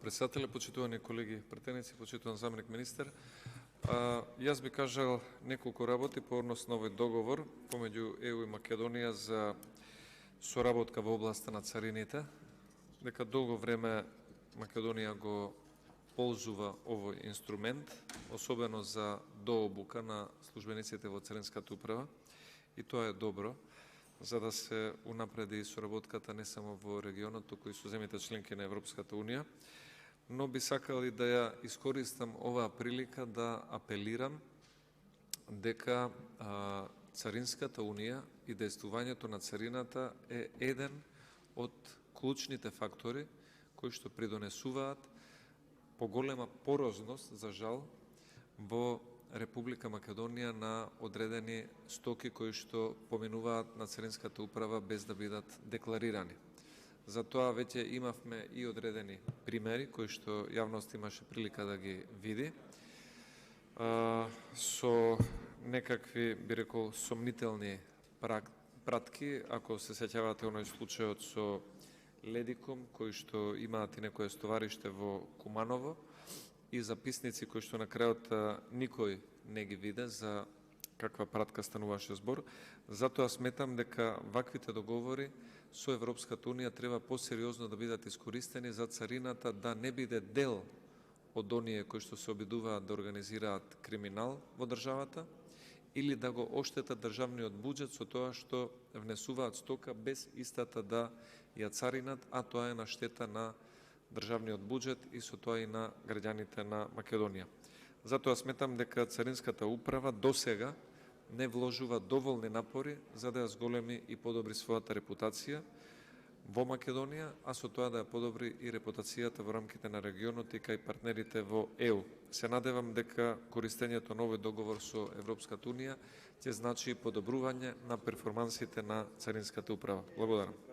председателе, почитувани колеги пратеници, почитуван заменик министер. Јас би кажал неколку работи по однос на овој договор помеѓу ЕУ и Македонија за соработка во областа на царините, дека долго време Македонија го ползува овој инструмент, особено за дообука на службениците во Царинската управа, и тоа е добро, за да се унапреди соработката не само во регионот, туку и со земјите членки на Европската Унија. Но би сакал и да ја искористам оваа прилика да апелирам дека Царинската Унија и действувањето на царината е еден од клучните фактори кои што придонесуваат поголема порозност, за жал, во Република Македонија на одредени стоки кои што поминуваат на Царинската управа без да бидат декларирани. Затоа веќе имавме и одредени примери кои што јавност имаше прилика да ги види со некакви, би рекол, сомнителни пратки, ако се сеќавате оној случајот со Ледиком, кои што имаат и некое стовариште во Куманово, и записници кои што на крајот никој не ги виде за каква пратка стануваше збор. Затоа сметам дека ваквите договори со Европската Унија треба посериозно да бидат искористени за царината да не биде дел од оние кои што се обидуваат да организираат криминал во државата или да го оштетат државниот буџет со тоа што внесуваат стока без истата да ја царинат, а тоа е на штета на државниот буџет и со тоа и на граѓаните на Македонија. Затоа сметам дека Царинската управа досега не вложува доволни напори за да ја зголеми и подобри својата репутација во Македонија, а со тоа да ја подобри и репутацијата во рамките на регионот и кај партнерите во ЕУ. Се надевам дека користењето на овој договор со Европската Унија ќе значи подобрување на перформансите на Царинската управа. Благодарам.